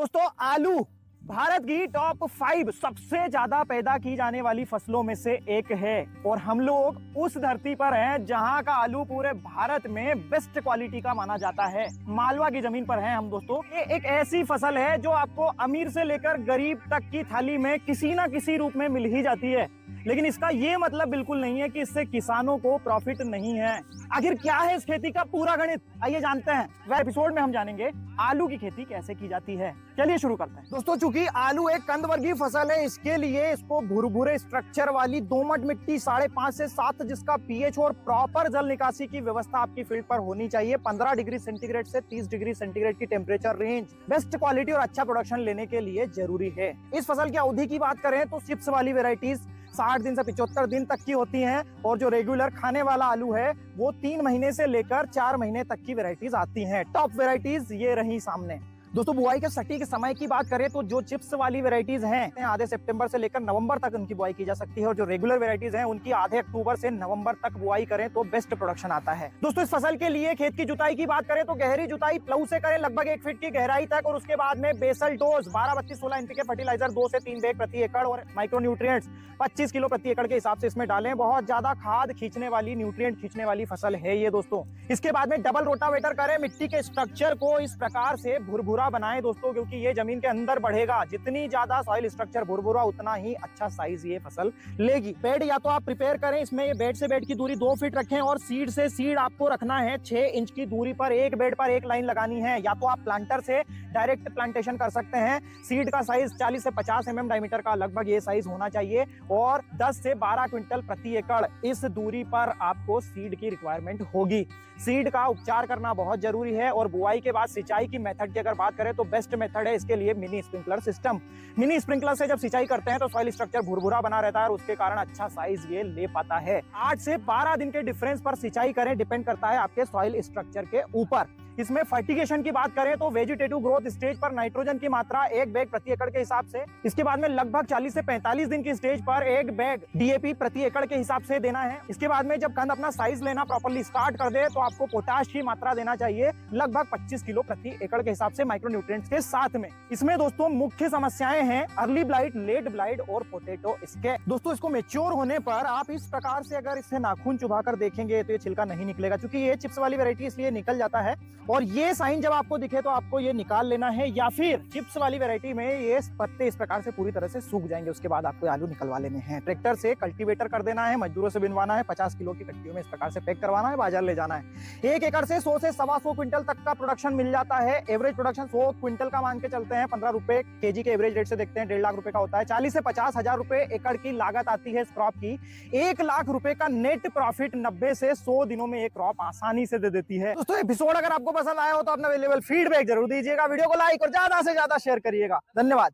दोस्तों आलू भारत की टॉप 5 सबसे ज्यादा पैदा की जाने वाली फसलों में से एक है और हम लोग उस धरती पर हैं जहां का आलू पूरे भारत में बेस्ट क्वालिटी का माना जाता है। मालवा की जमीन पर हैं हम दोस्तों। ये एक ऐसी फसल है जो आपको अमीर से लेकर गरीब तक की थाली में किसी ना किसी रूप में मिल ही जाती है, लेकिन इसका ये मतलब बिल्कुल नहीं है कि इससे किसानों को प्रॉफिट नहीं है। आखिर क्या है इस खेती का पूरा गणित, आइए जानते हैं। वह एपिसोड में हम जानेंगे आलू की खेती कैसे की जाती है। चलिए शुरू करते हैं। दोस्तों चूंकि आलू एक कंद वर्गीय फसल है, इसके लिए इसको भुरभुरे स्ट्रक्चर वाली दोमट मिट्टी 5.5 से 7 जिसका पीएच और प्रॉपर जल निकासी की व्यवस्था आपकी फील्ड पर होनी चाहिए। 15 डिग्री सेंटीग्रेड से 30 डिग्री सेंटीग्रेड की टेम्परेचर रेंज बेस्ट क्वालिटी और अच्छा प्रोडक्शन लेने के लिए जरूरी है। इस फसल की अवधि की बात करें तो चिप्स वाली वेराइटीज 60 दिन से 75 दिन तक की होती हैं और जो रेगुलर खाने वाला आलू है वो 3 महीने से लेकर 4 महीने तक की वेराइटीज आती हैं। टॉप वेराइटीज ये रही सामने। दोस्तों बुआई के सटीक समय की बात करें तो जो चिप्स वाली वेराइटीज हैं आधे सितंबर से लेकर नवंबर तक उनकी बुआई की जा सकती है और जो रेगुलर वेराइटीज हैं उनकी आधे अक्टूबर से नवंबर तक बुआई करें तो बेस्ट प्रोडक्शन आता है। दोस्तों इस फसल के लिए खेत की जुताई की बात करें तो गहरी जुताई प्लाऊ से करें लगभग 1 फीट की गहराई तक और उसके बाद में बेसल डोज 12-32-16 एनपीके फर्टिलाइजर 2 से 3 बैग प्रति एकड़ और माइक्रोन्यूट्रिएंट्स 25 किलो प्रति एकड़ के हिसाब से इसमें डालें। बहुत ज्यादा खाद खींचने वाली न्यूट्रिएंट खींचने वाली फसल है ये दोस्तों। इसके बाद में डबल रोटावेटर करें, मिट्टी के स्ट्रक्चर को इस प्रकार से भुरभुरा बनाएं दोस्तों, क्योंकि ये जमीन के अंदर बढ़ेगा। जितनी ज्यादा सॉइल स्ट्रक्चर भुरभुरा उतना ही अच्छा साइज ये फसल लेगी। बेड या तो आप प्रिपेयर करें, इसमें ये बेड से बेड की दूरी 2 फीट रखें और सीड से सीड आपको रखना है 6 इंच की दूरी पर। एक बेड पर एक लाइन लगानी है। या तो आप प्लांटर से डायरेक्ट प्लांटेशन कर सकते हैं। सीड का साइज 40 से 50 mm डायमीटर का लगभग ये साइज होना चाहिए और 10 से 12 क्विंटल प्रति एकड़ इस दूरी पर आपको सीड की रिक्वायरमेंट होगी। सीड का उपचार करना बहुत जरूरी है। और बुआई के बाद सिंचाई की मेथड की अगर बात करें तो बेस्ट मेथड है इसके लिए mini sprinkler system. Mini sprinkler से जब सिंचाई करते हैं तो सॉइल स्ट्रक्चर भुरभुरा बना रहता है और उसके कारण अच्छा साइज ये ले पाता है। 8 से 12 दिन के डिफरेंस पर सिंचाई करें, डिपेंड करता है आपके सॉइल स्ट्रक्चर के ऊपर। इसमें फर्टिगेशन की बात करें तो वेजिटेटिव ग्रोथ स्टेज पर नाइट्रोजन की मात्रा 1 बैग प्रति एकड़ के हिसाब से, इसके बाद में लगभग 40 से 45 दिन की स्टेज पर 1 बैग डीएपी प्रति एकड़ के हिसाब से देना है। इसके बाद में जब कंद अपना साइज लेना प्रॉपर्ली स्टार्ट कर दे तो आपको पोटाश की मात्रा देना चाहिए लगभग 25 किलो प्रति एकड़ के हिसाब से माइक्रोन्यूट्रिएंट्स के साथ में। इसमें दोस्तों मुख्य समस्याएं हैं अर्ली ब्लाइट, लेट ब्लाइट और पोटैटो स्कैब। दोस्तों इसको मैच्योर होने पर आप इस प्रकार से अगर इससे नाखून चुभा कर देखेंगे तो ये छिलका नहीं निकलेगा, क्योंकि ये चिप्स वाली वेराइटी इसलिए निकल जाता है। और ये साइन जब आपको दिखे तो आपको ये निकाल लेना है, या फिर चिप्स वाली वैरायटी में ये पत्ते इस प्रकार से पूरी तरह से सूख जाएंगे। उसके बाद आपको आलू निकलवा लेने हैं। ट्रैक्टर से कल्टीवेटर कर देना है, मजदूरों से बिनवाना है, 50 किलो की कट्टियों में इस प्रकार से पैक करवाना है, बाजार ले जाना है। 1 एकड़ से 100 से 125 क्विंटल तक का प्रोडक्शन मिल जाता है। एवरेज प्रोडक्शन 100 क्विंटल का मान के चलते हैं। 15 रुपए केजी के एवरेज रेट से देखते हैं 1.5 लाख रुपए का होता है। 40 से 50 हजार रुपए एकड़ की लागत आती है इस क्रॉप की। 1 लाख रुपए का नेट प्रॉफिट 90 से 100 दिनों में एक क्रॉप आसानी से दे देती है। दोस्तों एपिसोड अगर आपको पसंद आया हो तो अपना अवेलेबल फीडबैक जरूर दीजिएगा। वीडियो को लाइक और ज्यादा से ज्यादा शेयर करिएगा। धन्यवाद।